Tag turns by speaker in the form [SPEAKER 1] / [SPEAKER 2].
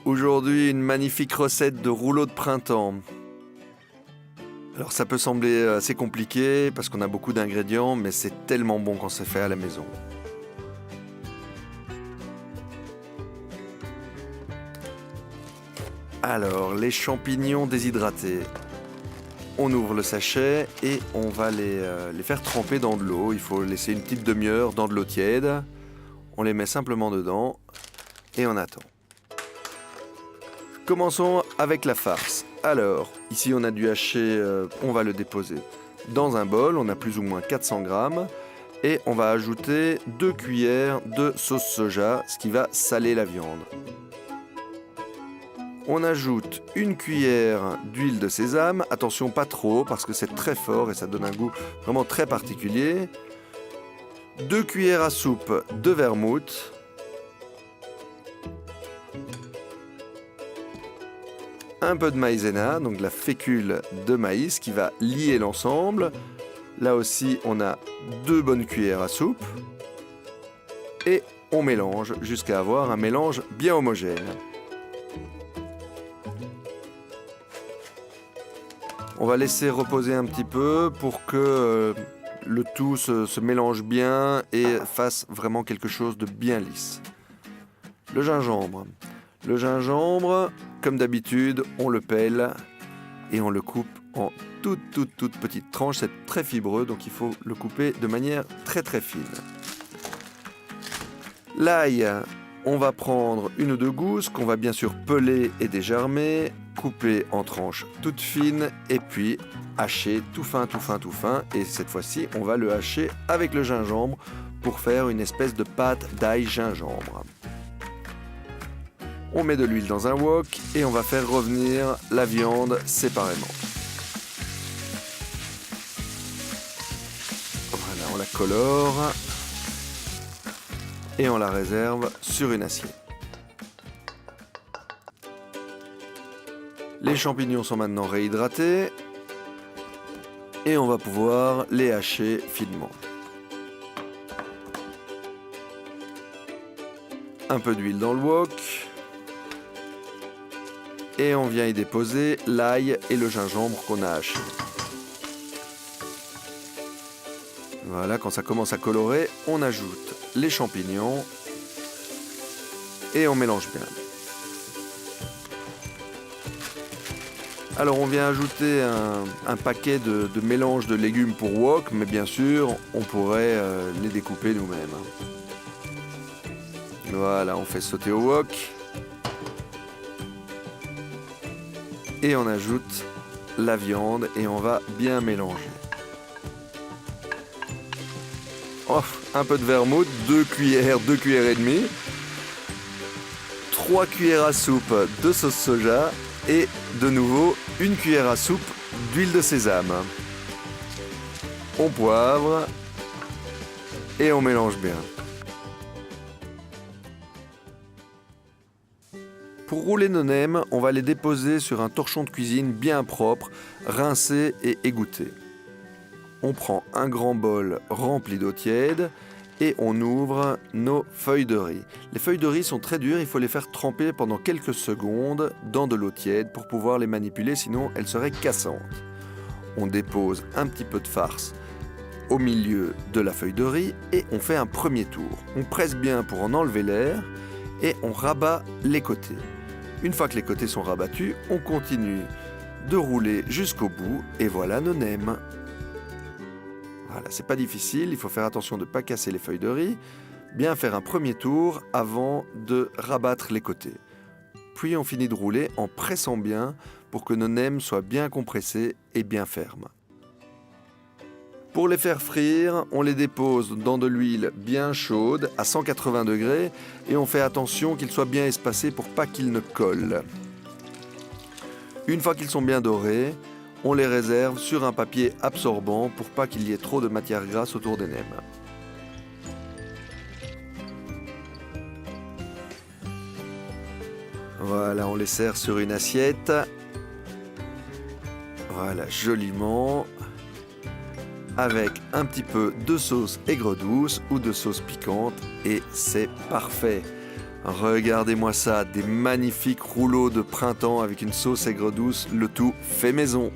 [SPEAKER 1] Aujourd'hui, une magnifique recette de rouleau de printemps. Alors ça peut sembler assez compliqué parce qu'on a beaucoup d'ingrédients, mais c'est tellement bon quand c'est fait à la maison. Alors, les champignons déshydratés. On ouvre le sachet et on va les faire tremper dans de l'eau. Il faut laisser une petite demi-heure dans de l'eau tiède. On les met simplement dedans et on attend. Commençons avec la farce. Alors, ici on a du haché, on va le déposer dans un bol. On a plus ou moins 400 grammes. Et on va ajouter 2 cuillères de sauce soja, ce qui va saler la viande. On ajoute une cuillère d'huile de sésame. Attention, pas trop, parce que c'est très fort et ça donne un goût vraiment très particulier. 2 cuillères à soupe de vermouth. Un peu de maïzena, donc de la fécule de maïs qui va lier l'ensemble. Là aussi, on a 2 bonnes cuillères à soupe. Et on mélange jusqu'à avoir un mélange bien homogène. On va laisser reposer un petit peu pour que le tout se mélange bien et fasse vraiment quelque chose de bien lisse. Le gingembre. Le gingembre, comme d'habitude, on le pèle et on le coupe en toutes petites tranches. C'est très fibreux, donc il faut le couper de manière très fine. L'ail, on va prendre 1 ou 2 gousses qu'on va bien sûr peler et dégermer, couper en tranches toutes fines et puis hacher tout fin. Et cette fois-ci, on va le hacher avec le gingembre pour faire une espèce de pâte d'ail gingembre. On met de l'huile dans un wok et on va faire revenir la viande séparément. Voilà, on la colore et on la réserve sur une assiette. Les champignons sont maintenant réhydratés et on va pouvoir les hacher finement. Un peu d'huile dans le wok et on vient y déposer l'ail et le gingembre qu'on a haché. Voilà, quand ça commence à colorer, on ajoute les champignons et on mélange bien. Alors on vient ajouter un paquet de mélange de légumes pour wok, mais bien sûr on pourrait les découper nous-mêmes. Voilà, on fait sauter au wok et on ajoute la viande et on va bien mélanger. Oh, un peu de vermouth, 2 cuillères et demie, 3 cuillères à soupe de sauce soja et de nouveau 1 cuillère à soupe d'huile de sésame. On poivre et on mélange bien. Pour rouler nos nems, on va les déposer sur un torchon de cuisine bien propre, rincé et égoutté. On prend un grand bol rempli d'eau tiède et on ouvre nos feuilles de riz. Les feuilles de riz sont très dures, il faut les faire tremper pendant quelques secondes dans de l'eau tiède pour pouvoir les manipuler, sinon elles seraient cassantes. On dépose un petit peu de farce au milieu de la feuille de riz et on fait un premier tour. On presse bien pour en enlever l'air et on rabat les côtés. Une fois que les côtés sont rabattus, on continue de rouler jusqu'au bout et voilà nos nems. Voilà, c'est pas difficile, il faut faire attention de ne pas casser les feuilles de riz, bien faire un premier tour avant de rabattre les côtés. Puis on finit de rouler en pressant bien pour que nos nems soient bien compressés et bien fermes. Pour les faire frire, on les dépose dans de l'huile bien chaude à 180 degrés et on fait attention qu'ils soient bien espacés pour pas qu'ils ne collent. Une fois qu'ils sont bien dorés, on les réserve sur un papier absorbant pour pas qu'il y ait trop de matière grasse autour des nems. Voilà, on les sert sur une assiette. Voilà, joliment. Avec un petit peu de sauce aigre douce ou de sauce piquante et c'est parfait. Regardez-moi ça, des magnifiques rouleaux de printemps avec une sauce aigre douce, le tout fait maison.